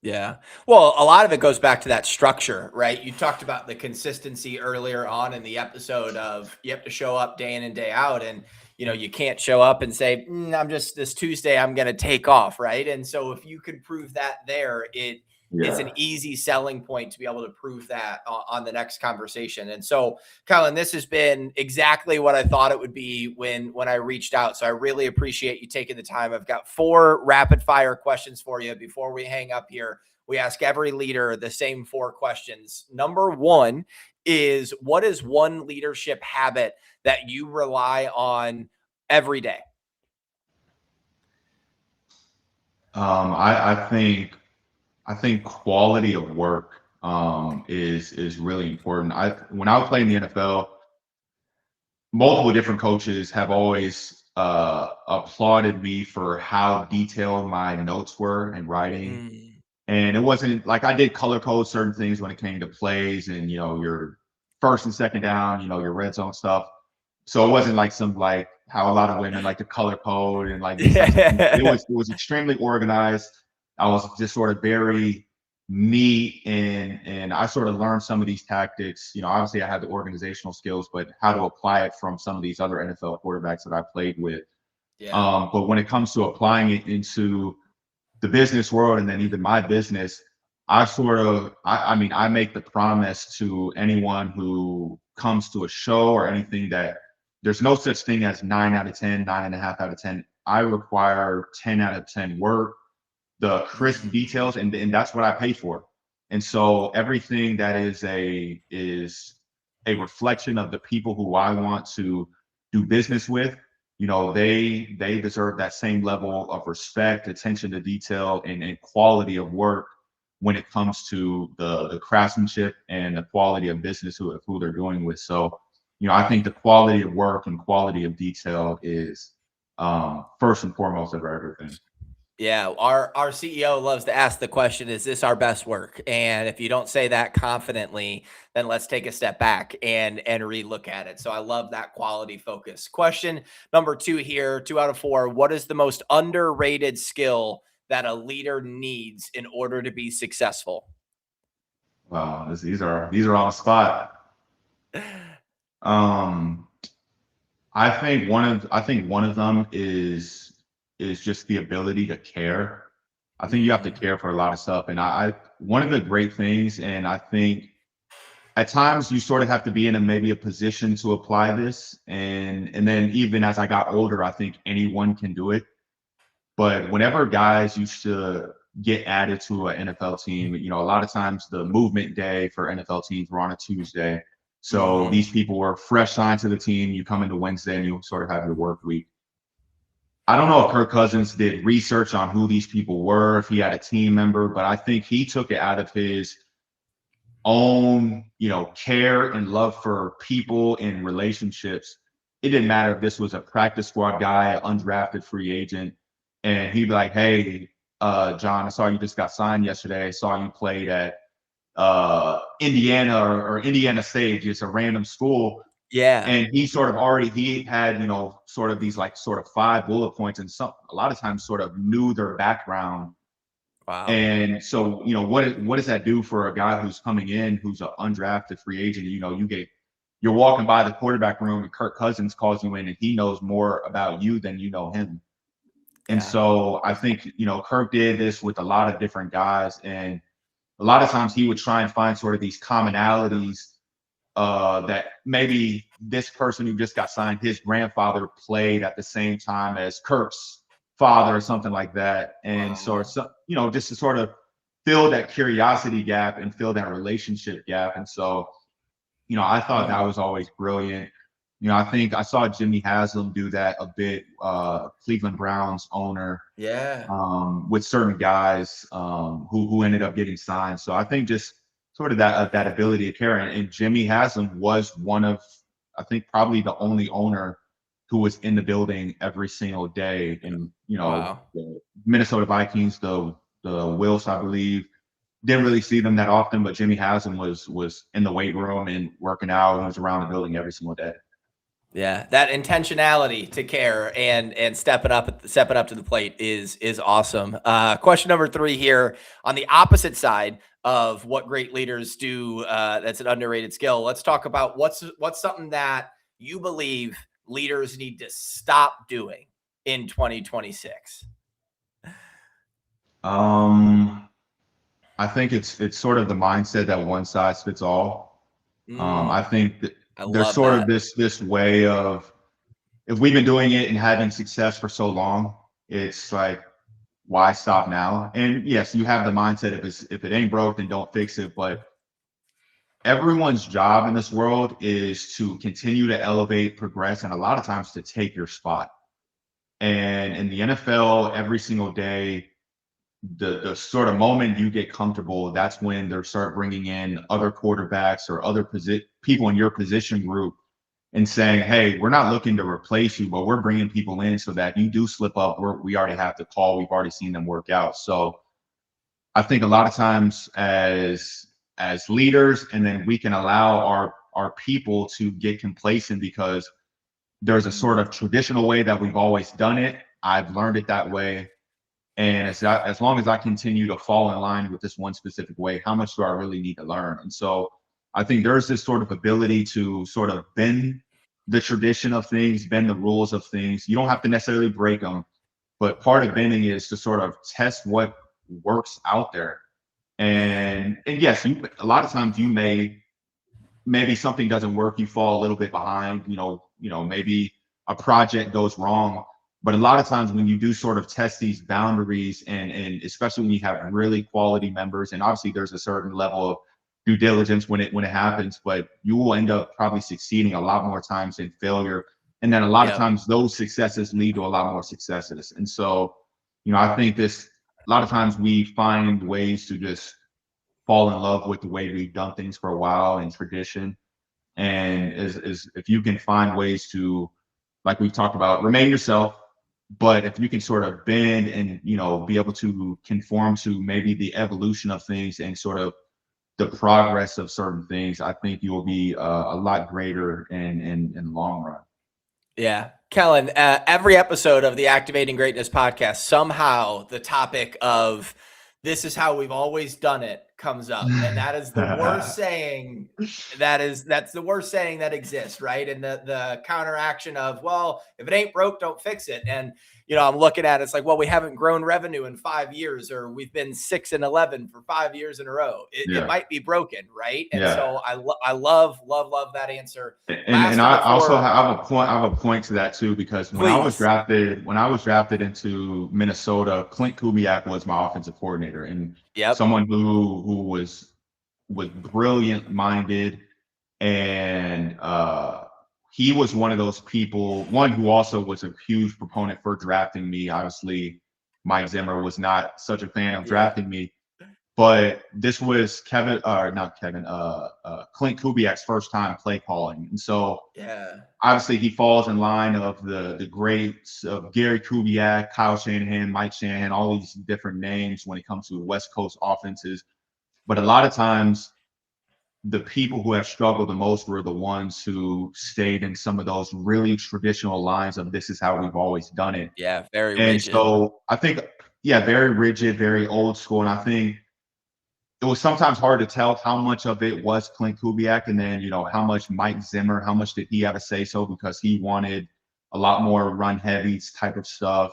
Yeah. Well, a lot of it goes back to that structure, right? You talked about the consistency earlier on in the episode of you have to show up day in and day out. And, you can't show up and say, I'm just this Tuesday, I'm going to take off. Right. And so if you can prove that there, it's an Yeah. easy selling point to be able to prove that on the next conversation. And so, Kellen, this has been exactly what I thought it would be when I reached out. So I really appreciate you taking the time. I've got 4 rapid fire questions for you before we hang up here. We ask every leader the same 4 questions. Number 1 is, what is one leadership habit that you rely on every day? I think quality of work is really important. When I was playing the NFL, multiple different coaches have always applauded me for how detailed my notes were in writing. Mm. And it wasn't like I did color code certain things when it came to plays and your first and second down, your red zone stuff. So it wasn't like some like how a lot of women like to color code and like these types of things. But it was extremely organized. I was just sort of very neat, and I sort of learned some of these tactics. Obviously I had the organizational skills, but how to apply it from some of these other NFL quarterbacks that I played with. Yeah. But when it comes to applying it into the business world and then even my business, I make the promise to anyone who comes to a show or anything that there's no such thing as 9 out of 10, 9.5 out of 10. I require 10 out of 10 work, the crisp details, and that's what I pay for. And so everything that is a reflection of the people who I want to do business with, they deserve that same level of respect, attention to detail, and quality of work when it comes to the craftsmanship and the quality of business who they're doing with. So, I think the quality of work and quality of detail is first and foremost of everything. Yeah, our CEO loves to ask the question, is this our best work? And if you don't say that confidently, then let's take a step back and relook at it. So I love that quality focus. Question number 2 here, 2 out of 4. What is the most underrated skill that a leader needs in order to be successful? Wow, these are on the spot. Um, I think one of them is just the ability to care. I think you have to care for a lot of stuff. And one of the great things, and I think at times you sort of have to be in maybe a position to apply this. And then even as I got older, I think anyone can do it. But whenever guys used to get added to an NFL team, a lot of times the movement day for NFL teams were on a Tuesday. So Mhm. these people were fresh signed to the team. You come into Wednesday and you sort of have your work week. I don't know if Kirk Cousins did research on who these people were, if he had a team member, but I think he took it out of his own, care and love for people and relationships. It didn't matter if this was a practice squad guy, an undrafted free agent, and he'd be like, "Hey, John, I saw you just got signed yesterday. I saw you played at Indiana or Indiana State, just a random school." Yeah. And he had, sort of these like sort of 5 bullet points, and a lot of times sort of knew their background. Wow. And so, what does that do for a guy who's coming in, who's an undrafted free agent? You're walking by the quarterback room and Kirk Cousins calls you in and he knows more about you than you know him. And Yeah. so I think, Kirk did this with a lot of different guys. And a lot of times he would try and find sort of these commonalities that maybe this person who just got signed, his grandfather played at the same time as Kirk's father or something like that. And Wow. just to sort of fill that curiosity gap and fill that relationship gap. And so, I thought that Mm. was always brilliant. I think I saw Jimmy Haslam do that a bit, Cleveland Browns owner, Yeah. with certain guys who ended up getting signed. So I think just sort of that ability to carry. And Jimmy Haslam was one of, I think, probably the only owner who was in the building every single day. And Wow. the Minnesota Vikings, the Wills, I believe, didn't really see them that often, but Jimmy Haslam was in the weight room and working out and was around the building every single day. Yeah, that intentionality to care and stepping up to the plate is awesome. Question number 3 here on the opposite side of what great leaders do. That's an underrated skill. Let's talk about what's something that you believe leaders need to stop doing in 2026. I think it's sort of the mindset that one size fits all. I Mm, think that I there's love sort of that. this way of, if we've been doing it and having success for so long, it's like, why stop now? And yes, you have the mindset, if it ain't broke, then don't fix it. But everyone's job in this world is to continue to elevate, progress, and a lot of times to take your spot. And in the NFL, every single day, the sort of moment you get comfortable, that's when they start bringing in other quarterbacks or other people in your position group and saying, hey, we're not looking to replace you, but we're bringing people in so that you do slip up. We already have the call. We've already seen them work out. So I think a lot of times as leaders, and then we can allow our people to get complacent because there's a sort of traditional way that we've always done it. I've learned it that way. And as long as I continue to fall in line with this one specific way, how much do I really need to learn? And so I think there's this sort of ability to sort of bend the tradition of things, bend the rules of things. You don't have to necessarily break them, but part of bending is to sort of test what works out there. And yes, a lot of times maybe something doesn't work, you fall a little bit behind, maybe a project goes wrong. But a lot of times when you do sort of test these boundaries, and especially when you have really quality members, and obviously there's a certain level of due diligence when it happens, but you will end up probably succeeding a lot more times than failure. And then a lot of Yep. times those successes lead to a lot more successes. And so, I think a lot of times we find ways to just fall in love with the way we've done things for a while and tradition. And is if you can find ways to, like we've talked about, remain yourself, but if you can sort of bend and be able to conform to maybe the evolution of things and sort of the progress of certain things, I think you will be a lot greater in the long run. Yeah. Kellen, every episode of the Activating Greatness podcast, somehow the topic of this is how we've always done it comes up. And that is the worst saying that's the worst saying that exists, right? And the counteraction of, well, if it ain't broke, don't fix it. And I'm looking at it, it's like, well, we haven't grown revenue in 5 years, or we've been 6-11 for 5 years in a row. It Yeah, might be broken, right? And yeah. so I love that answer. And Last one I also before, have a point. I have a point to that too, because please. when I was drafted into Minnesota, Clint Kubiak was my offensive coordinator, and Yep. someone who was brilliant minded, and he was one of those people. One who also was a huge proponent for drafting me. Obviously, Mike Zimmer was not such a fan of Yeah. drafting me, but this was Clint Kubiak's first time play calling. And so Yeah. obviously he falls in line of the greats of Gary Kubiak, Kyle Shanahan, Mike Shanahan, all these different names when it comes to West Coast offenses. But a lot of times the people who have struggled the most were the ones who stayed in some of those really traditional lines of this is how we've always done it. Yeah. Very And rigid. so I think, yeah, very rigid, very old school. And I think it was sometimes hard to tell how much of it was Clint Kubiak, and then how much Mike Zimmer, how much did he have to say so, because he wanted a lot more run heavy type of stuff.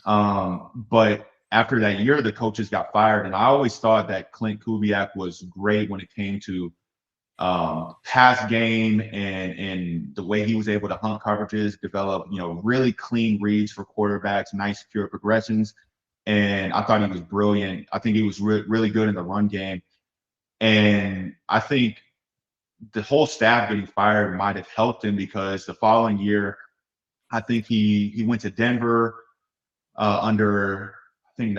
But after that year, the coaches got fired, and I always thought that Clint Kubiak was great when it came to pass game and the way he was able to hunt coverages, develop really clean reads for quarterbacks, nice pure progressions. And I thought he was brilliant. I think he was really good in the run game. And I think the whole staff getting fired might have helped him, because the following year, I think he went to Denver under, I think,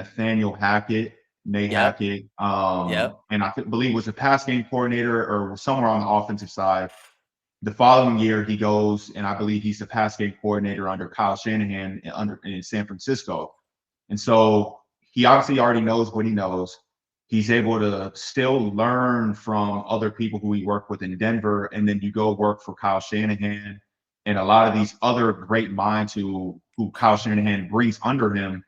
Nate Yep. Hackett, Yep. and I believe was a pass game coordinator or somewhere on the offensive side. The following year, he goes, and I believe he's the pass game coordinator under Kyle Shanahan in San Francisco. And so he obviously already knows what he knows. He's able to still learn from other people who he worked with in Denver. And then you go work for Kyle Shanahan and a lot of these other great minds who Kyle Shanahan brings under him.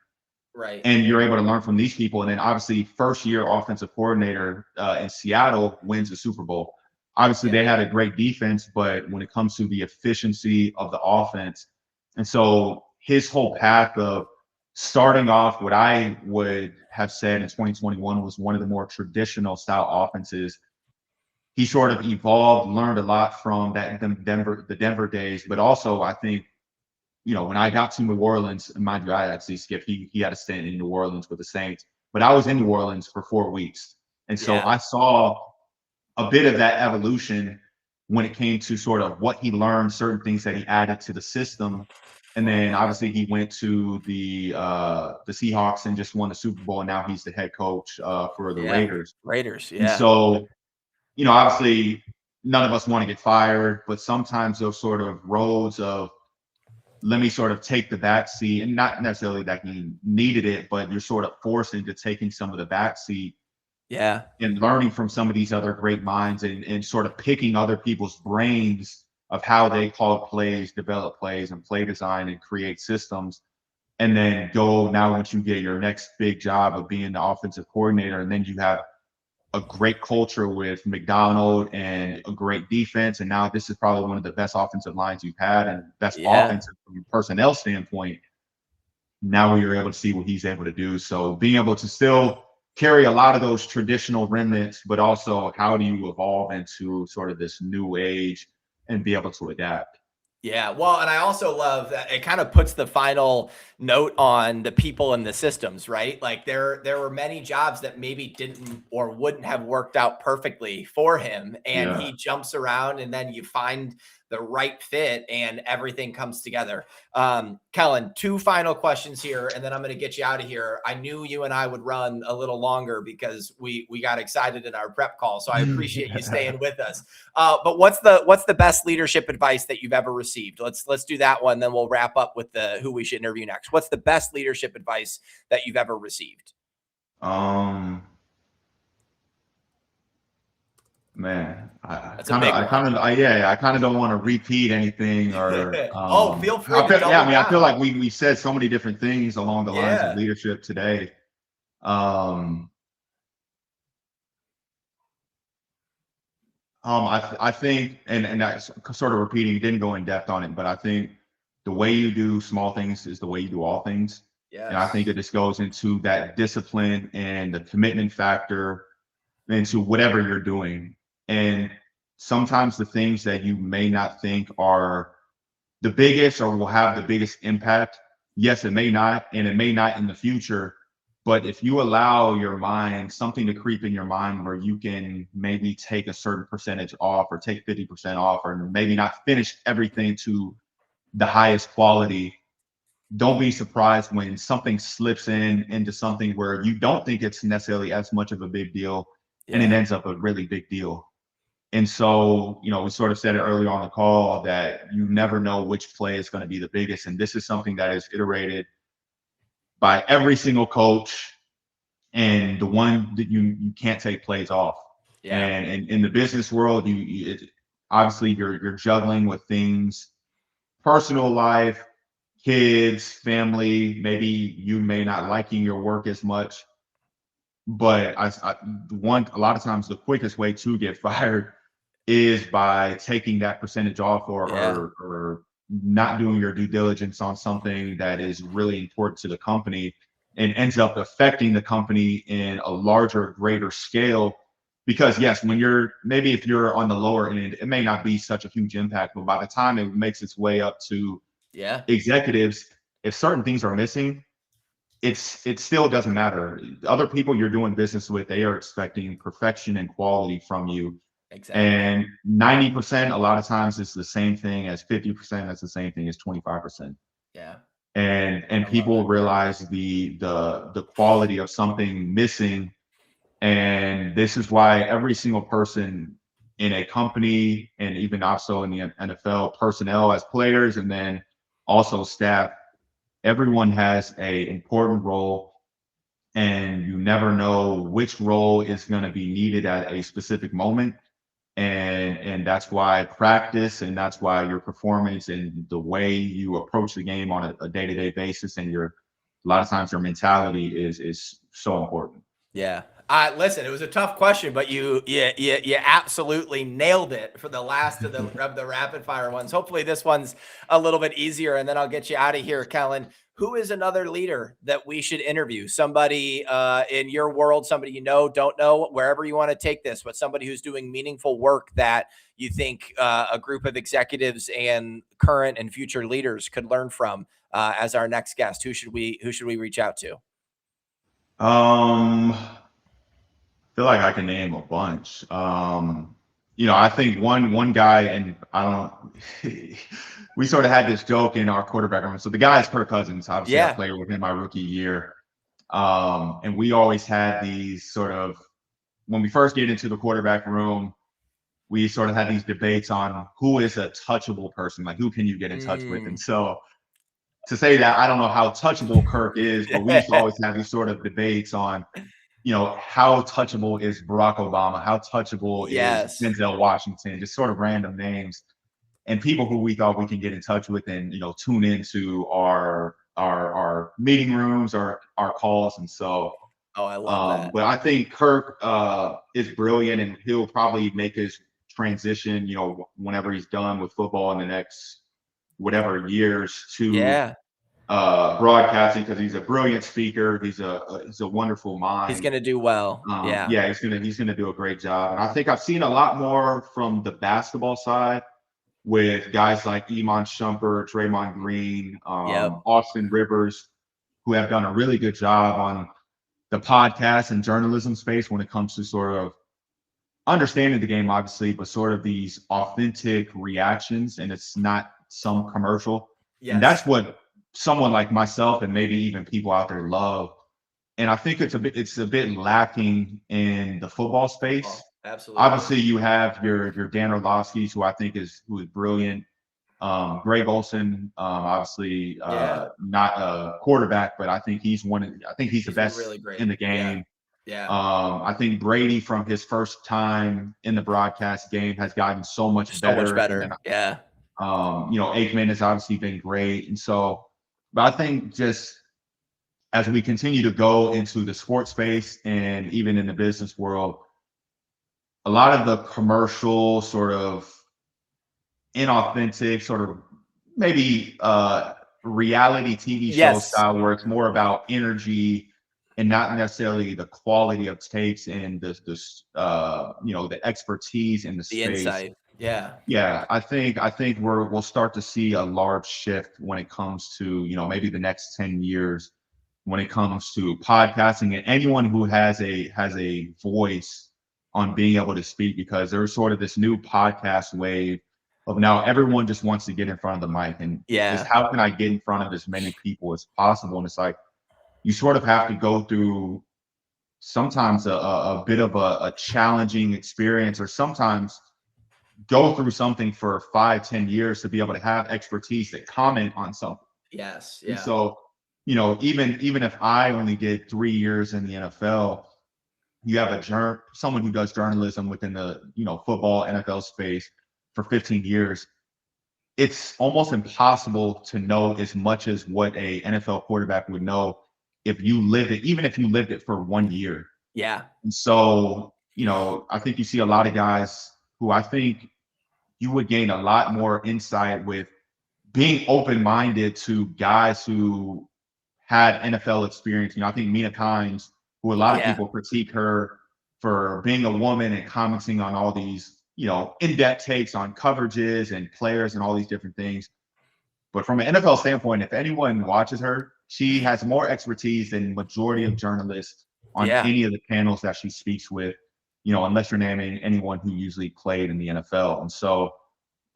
Right. And you're able to learn from these people. And then obviously, first year offensive coordinator in Seattle wins the Super Bowl. Obviously, Yeah. they had a great defense, but when it comes to the efficiency of the offense, and so his whole path of starting off what I would have said in 2021 was one of the more traditional style offenses. He sort of evolved, learned a lot from the Denver days, but also I think, when I got to New Orleans, and mind you, I actually skipped. He had a stint in New Orleans with the Saints, but I was in New Orleans for 4 weeks, and so Yeah. I saw a bit of that evolution when it came to sort of what he learned, certain things that he added to the system. And then obviously he went to the Seahawks and just won the Super Bowl, and now he's the head coach for the Yeah. Raiders. Raiders. And Yeah. so, obviously none of us want to get fired, but sometimes those sort of roads of, let me sort of take the back seat, and not necessarily that he needed it, but you're sort of forced into taking some of the back seat Yeah. and learning from some of these other great minds, and sort of picking other people's brains of how they call plays, develop plays, and play design and create systems. And then go now, once you get your next big job of being the offensive coordinator, and then you have a great culture with McDonald and a great defense. And now this is probably one of the best offensive lines you've had and best Yeah. offensive from a personnel standpoint. Now we are able to see what he's able to do. So being able to still carry a lot of those traditional remnants, but also how do you evolve into sort of this new age and be able to adapt? Yeah, well, and I also love that it kind of puts the final note on the people and the systems, right? Like there were many jobs that maybe didn't or wouldn't have worked out perfectly for him, and Yeah. he jumps around, and then you find the right fit, and everything comes together. Kellen, two final questions here, and then I'm going to get you out of here. I knew you and I would run a little longer because we got excited in our prep call, so I appreciate you staying with us. But what's the best leadership advice that you've ever received? Let's do that one, then we'll wrap up with the who we should interview next. What's the best leadership advice that you've ever received? Um, Man, That's a big one. I kind of don't want to repeat anything or, Oh, feel free to yeah, double I mean, I feel down. like we said so many different things along the lines of Yeah. leadership today. Um, I think, and that's sort of repeating, didn't go in depth on it, but I think the way you do small things is the way you do all things. And I Yes. think it just goes into that discipline and the commitment factor into whatever you're doing. And sometimes the things that you may not think are the biggest or will have the biggest impact, yes, it may not, and it may not in the future. But if you allow your mind, something to creep in your mind where you can maybe take a certain percentage off or take 50% off, or maybe not finish everything to the highest quality, don't be surprised when something slips into something where you don't think it's necessarily as much of a big deal, and it Yeah. ends up a really big deal. And so, we sort of said it earlier on the call that you never know which play is going to be the biggest. And this is something that is iterated by every single coach, and the one that you can't take plays off. Yeah. And in the business world, obviously you're juggling with things, personal life, kids, family. Maybe you may not liking your work as much, but a lot of times the quickest way to get fired is by taking that percentage off, or, Yeah. or not doing your due diligence on something that is really important to the company and ends up affecting the company in a larger, greater scale. Because yes, if you're on the lower end, it may not be such a huge impact, but by the time it makes its way up to Yeah. executives, if certain things are missing, it still doesn't matter. Other people you're doing business with, they are expecting perfection and quality from you. Exactly. And 90%, a lot of times, is the same thing as 50%. That's the same thing as 25%. Yeah. And I love people it. realize the quality of something missing. And this is why every single person in a company, and even also in the NFL, personnel as players, and then also staff, everyone has a important role, and you never know which role is going to be needed at a specific moment. And that's why practice, and that's why your performance and the way you approach the game on a day-to-day basis, and your, a lot of times, your mentality is so important. Yeah. Listen, it was a tough question, but you absolutely nailed it for the last of the rapid fire ones. Hopefully this one's a little bit easier, and then I'll get you out of here, Kellen. Who is another leader that we should interview? Somebody in your world, somebody you know, don't know, wherever you want to take this, but somebody who's doing meaningful work that you think a group of executives and current and future leaders could learn from as our next guest. Who should we reach out to? I feel like I can name a bunch. I think one guy, and I don't. We sort of had this joke in our quarterback room. So the guy is Kirk Cousins. Obviously, I Yeah. played with him my rookie year, and we always had these sort of, when we first get into the quarterback room, we sort of had these debates on who is a touchable person, like who can you get in touch with. And Mm. so, to say that, I don't know how touchable Kirk is, but we used to always have these sort of debates on, how touchable is Barack Obama? How touchable is Yes. Denzel Washington? Just sort of random names, and people who we thought we can get in touch with, and tune into our meeting rooms or our calls. And so, Oh, I love that. but I think Kirk is brilliant, and he'll probably make his transition, whenever he's done with football in the next whatever years, to Yeah. broadcasting, because he's a brilliant speaker. He's a wonderful He's mind. gonna do well. Yeah. Yeah, he's gonna do a great job. And I think I've seen a lot more from the basketball side with guys like Iman Shumpert, Draymond Green, Yep. Austin Rivers, who have done a really good job on the podcast and journalism space when it comes to sort of understanding the game, obviously, but sort of these authentic reactions, and it's not some commercial. And that's Yes. what someone like myself, and maybe even people out there, love. And I think it's a bit lacking in the football Oh, space. absolutely. Obviously, you have your Dan Orlovsky's, who is brilliant. Greg Olson, obviously, Yeah. not a quarterback, but I think he's the He's been best really great. in the Yeah. game. Yeah. I think Brady, from his first time in the broadcast game, has gotten so much So much better. And then, better. Yeah. Aikman has obviously been great. And so, but I think, just as we continue to go into the sports space and even in the business world, a lot of the commercial, sort of inauthentic, sort of maybe reality TV show Yes. style, where it's more about energy and not necessarily the quality of takes and the expertise in the The space. insight. Yeah. Yeah, I think we'll start to see a large shift when it comes to, maybe the next 10 years, when it comes to podcasting, and anyone who has a voice on being able to speak, because there's sort of this new podcast wave of, now everyone just wants to get in front of the mic, and just, Yeah. how can I get in front of as many people as possible? And it's like, you sort of have to go through sometimes a bit of a challenging experience, or sometimes go through something for 5-10 years to be able to have expertise that comment on something. Yes. And Yeah. so, even if I only did 3 years in the NFL, you have someone who does journalism within the, football NFL space for 15 years. It's almost impossible to know as much as what a NFL quarterback would know if you lived it, even if you lived it for 1 year. Yeah. And so, I think you see a lot of guys who, I think you would gain a lot more insight with being open-minded to guys who had NFL experience. I think Mina Kimes, who a lot of Yeah. people critique her for being a woman and commenting on all these, in-depth takes on coverages and players and all these different things. But from an NFL standpoint, if anyone watches her, she has more expertise than majority of journalists on Yeah. any of the panels that she speaks with. unless you're naming anyone who usually played in the NFL. And so,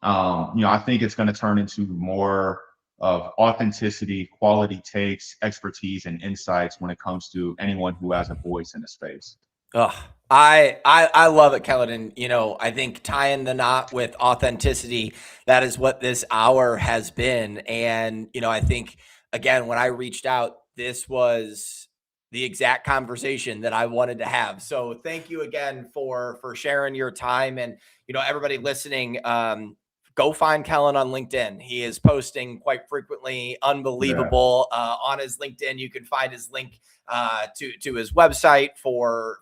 I think it's going to turn into more of authenticity, quality takes, expertise, and insights when it comes to anyone who has a voice in the space. Oh, I love it, Kellen. And, I think tying the knot with authenticity, that is what this hour has been. And, I think, again, when I reached out, this was the exact conversation that I wanted to have. So thank you again for sharing your time. And, everybody listening, go find Kellen on LinkedIn. He is posting quite frequently, unbelievable. On his LinkedIn, you can find his link to his website for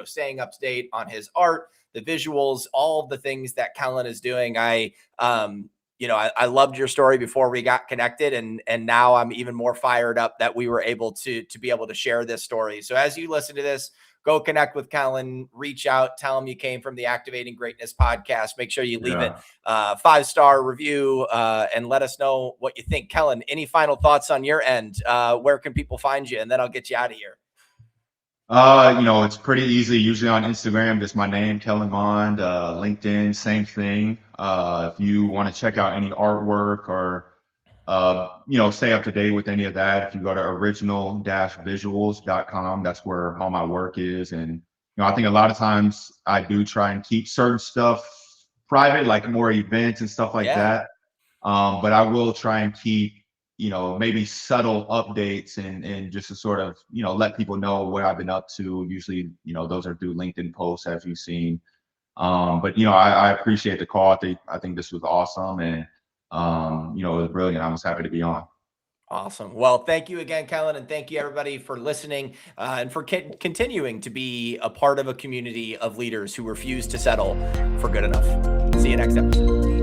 staying up to date on his art, the visuals, all of the things that Kellen is doing. I loved your story before we got connected, and now I'm even more fired up that we were able to be able to share this story. So as you listen to this, go connect with Kellen, reach out, tell him you came from the Activating Greatness podcast. Make sure you leave it 5-star review and let us know what you think. Kellen, any final thoughts on your end? Where can people find you? And then I'll get you out of here. It's pretty easy. Usually on Instagram, just my name, Kellen Mond. LinkedIn, same thing. If you want to check out any artwork or stay up to date with any of that, if you go to original-visuals.com, that's where all my work is. And, I think a lot of times I do try and keep certain stuff private, like more events and stuff like that. But I will try and keep, maybe subtle updates and just to sort of, let people know what I've been up to. Usually, those are through LinkedIn posts, as you've seen. But, I appreciate the call. I think this was awesome. And, it was brilliant. I was happy to be on. Awesome. Well, thank you again, Kellen, and thank you everybody for listening and for continuing to be a part of a community of leaders who refuse to settle for good enough. See you next episode.